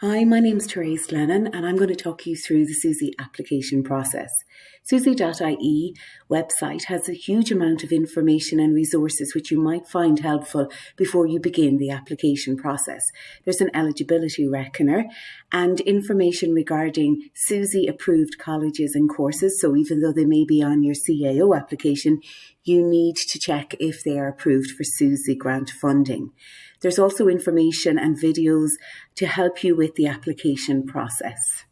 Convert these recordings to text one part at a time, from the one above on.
Hi, my name's Therese Lennon and I'm going to talk you through the SUSI application process. SUSI.ie website has a huge amount of information and resources which you might find helpful before you begin the application process. There's an eligibility reckoner and information regarding SUSI approved colleges and courses, so even though they may be on your CAO application, you need to check if they are approved for SUSI grant funding. There's also information and videos to help you with the application process.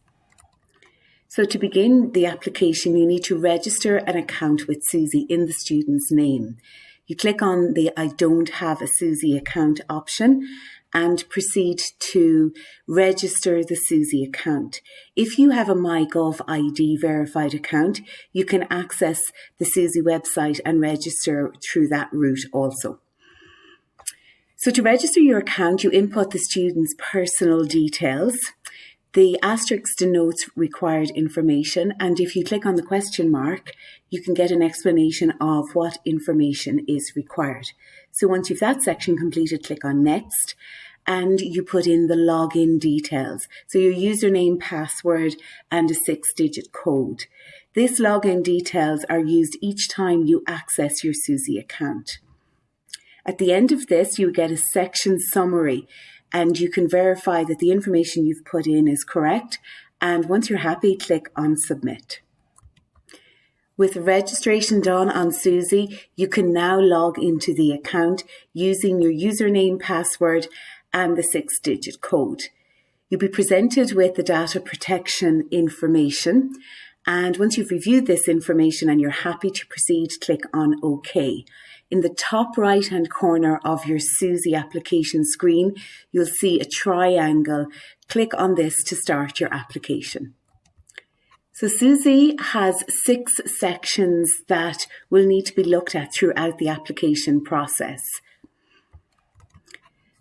So to begin the application, you need to register an account with SUSI in the student's name. You click on the I don't have a SUSI account option and proceed to register the SUSI account. If you have a MyGov ID verified account, you can access the SUSI website and register through that route also. So to register your account, you input the student's personal details. The asterisk denotes required information, and if you click on the question mark, you can get an explanation of what information is required. So once you've that section completed, click on Next, and you put in the login details. So your username, password, and a 6-digit code. This login details are used each time you access your SUSI account. At the end of this, you get a section summary and you can verify that the information you've put in is correct. And once you're happy, click on Submit. With registration done on SUSI, you can now log into the account using your username, password, and the 6-digit code. You'll be presented with the data protection information. And once you've reviewed this information and you're happy to proceed, click on OK. In the top right-hand corner of your SUSI application screen, you'll see a triangle. Click on this to start your application. So SUSI has 6 sections that will need to be looked at throughout the application process.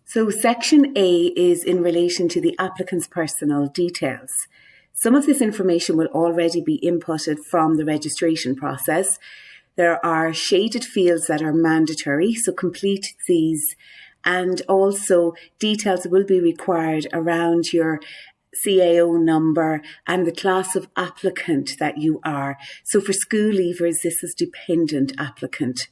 So Section A is in relation to the applicant's personal details. Some of this information will already be inputted from the registration process. There are shaded fields that are mandatory, so complete these. And also details will be required around your CAO number and the class of applicant that you are. So for school leavers, this is dependent applicant.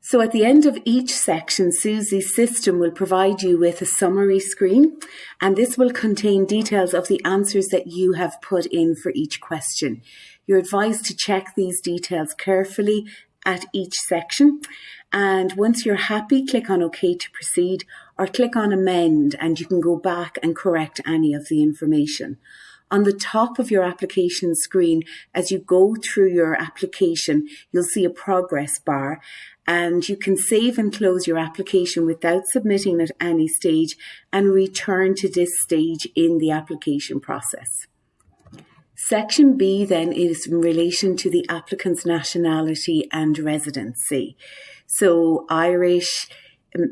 So at the end of each section, SUSI's system will provide you with a summary screen, and this will contain details of the answers that you have put in for each question. You're advised to check these details carefully at each section, and once you're happy, click on OK to proceed or click on Amend, and you can go back and correct any of the information. On the top of your application screen, as you go through your application, you'll see a progress bar, and you can save and close your application without submitting at any stage and return to this stage in the application process. Section B then is in relation to the applicant's nationality and residency. So Irish,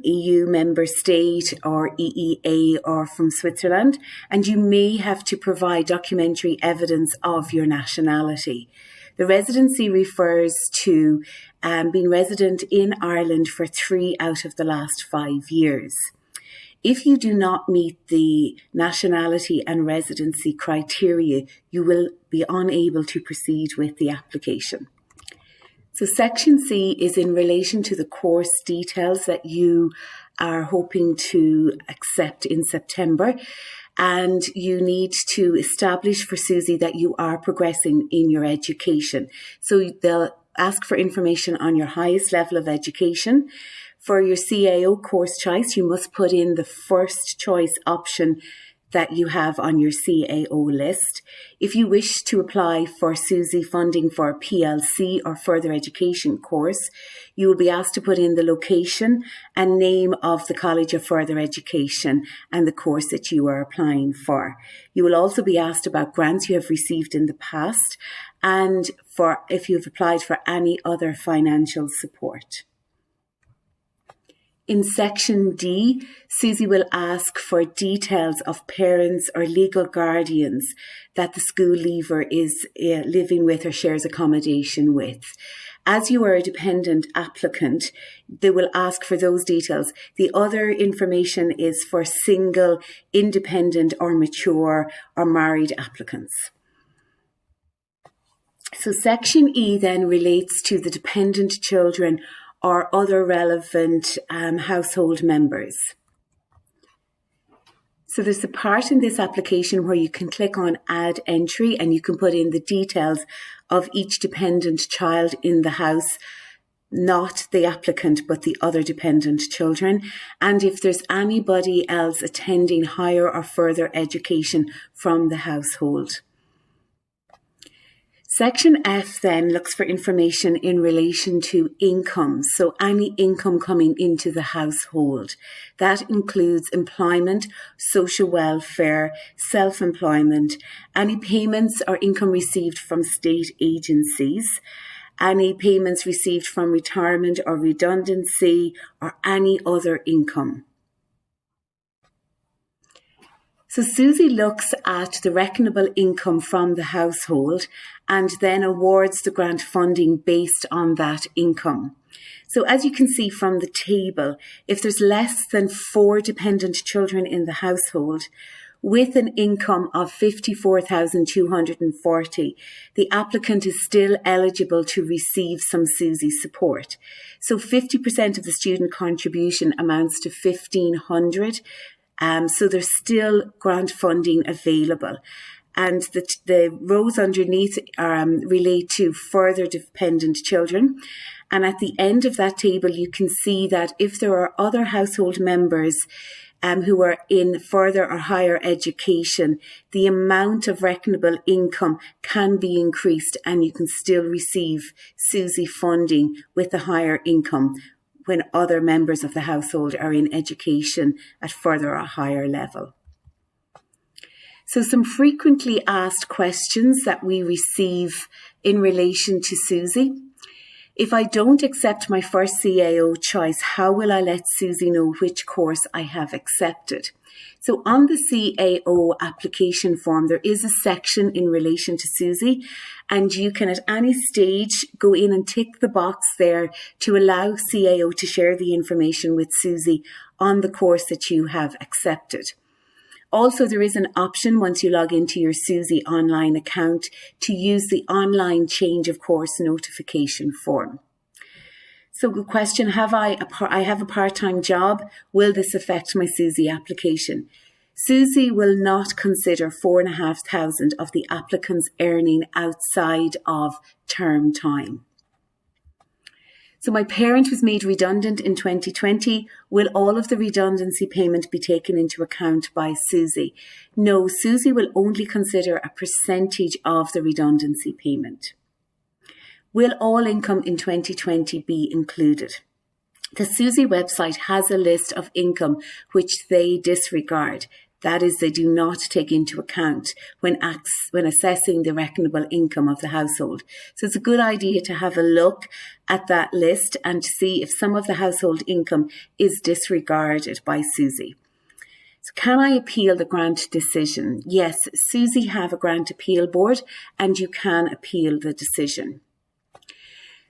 EU member state or EEA or from Switzerland, and you may have to provide documentary evidence of your nationality. The residency refers to being resident in Ireland for 3 out of the last 5 years. If you do not meet the nationality and residency criteria, you will be unable to proceed with the application. So Section C is in relation to the course details that you are hoping to accept in September, and you need to establish for SUSI that you are progressing in your education. So they'll ask for information on your highest level of education. For your CAO course choice, you must put in the first choice option that you have on your CAO list. If you wish to apply for SUSI funding for a PLC or further education course, you will be asked to put in the location and name of the College of Further Education and the course that you are applying for. You will also be asked about grants you have received in the past and for if you've applied for any other financial support. In Section D, SUSI will ask for details of parents or legal guardians that the school leaver is living with or shares accommodation with. As you are a dependent applicant, they will ask for those details. The other information is for single, independent or mature or married applicants. So Section E then relates to the dependent children or other relevant household members. So there's a part in this application where you can click on Add Entry and you can put in the details of each dependent child in the house, not the applicant, but the other dependent children, and if there's anybody else attending higher or further education from the household. Section F then looks for information in relation to income, so any income coming into the household. That includes employment, social welfare, self-employment, any payments or income received from state agencies, any payments received from retirement or redundancy, or any other income. So SUSI looks at the reckonable income from the household and then awards the grant funding based on that income. So as you can see from the table, if there's less than 4 dependent children in the household, with an income of 54,240, the applicant is still eligible to receive some SUSI support. So 50% of the student contribution amounts to 1,500. So there's still grant funding available. And the rows underneath relate to further dependent children. And at the end of that table, you can see that if there are other household members who are in further or higher education, the amount of reckonable income can be increased and you can still receive SUSI funding with the higher income when other members of the household are in education at further or higher level. So some frequently asked questions that we receive in relation to SUSI. If I don't accept my first CAO choice, how will I let SUSI know which course I have accepted? So on the CAO application form, there is a section in relation to SUSI, and you can at any stage go in and tick the box there to allow CAO to share the information with SUSI on the course that you have accepted. Also, there is an option once you log into your SUSI online account to use the online change of course notification form. So the question, I have a part-time job, will this affect my SUSI application? SUSI will not consider 4,500 of the applicant's earning outside of term time. So my parent was made redundant in 2020. Will all of the redundancy payment be taken into account by SUSI? No, SUSI will only consider a percentage of the redundancy payment. Will all income in 2020 be included? The SUSI website has a list of income which they disregard. That is, they do not take into account when assessing the reckonable income of the household. So it's a good idea to have a look at that list and to see if some of the household income is disregarded by SUSI. So can I appeal the grant decision? Yes, SUSI have a grant appeal board and you can appeal the decision.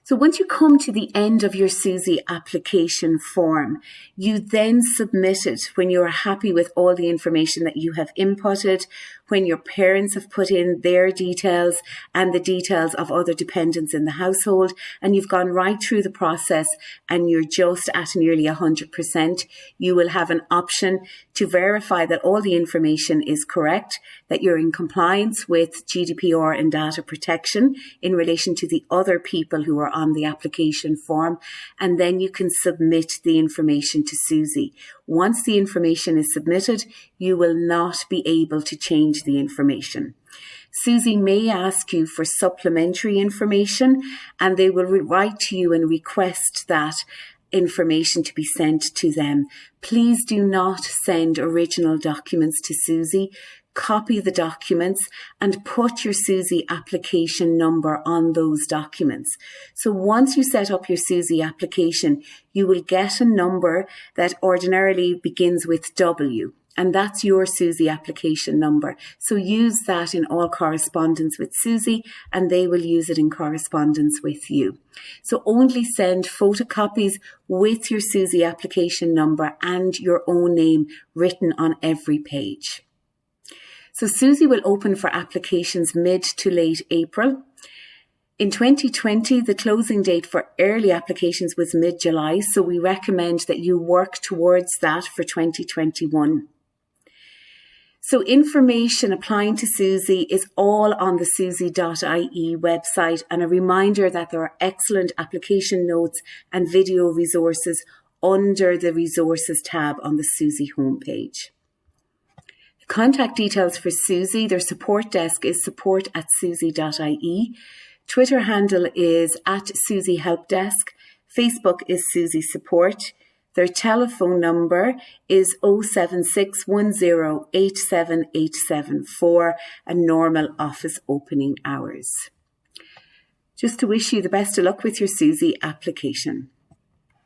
So once you come to the end of your SUSI application form, you then submit it when you are happy with all the information that you have inputted, when your parents have put in their details and the details of other dependents in the household, and you've gone right through the process and you're just at nearly 100%, you will have an option to verify that all the information is correct, that you're in compliance with GDPR and data protection in relation to the other people who are on the application form, and then you can submit the information to SUSI. Once the information is submitted, you will not be able to change the information. SUSI may ask you for supplementary information, and they will write to you and request that information to be sent to them. Please do not send original documents to SUSI. Copy the documents and put your SUSI application number on those documents. So once you set up your SUSI application, you will get a number that ordinarily begins with W. and that's your SUSI application number. So use that in all correspondence with SUSI, and they will use it in correspondence with you. So only send photocopies with your SUSI application number and your own name written on every page. So SUSI will open for applications mid to late April. In 2020, the closing date for early applications was mid-July, so we recommend that you work towards that for 2021. So information applying to SUSI is all on the susi.ie website, and a reminder that there are excellent application notes and video resources under the Resources tab on the SUSI homepage. The contact details for SUSI, their support desk is support@susi.ie. Twitter handle is @SUSI Helpdesk. Facebook is SUSI Support. Their telephone number is 07610878774 and normal office opening hours. Just to wish you the best of luck with your SUSI application.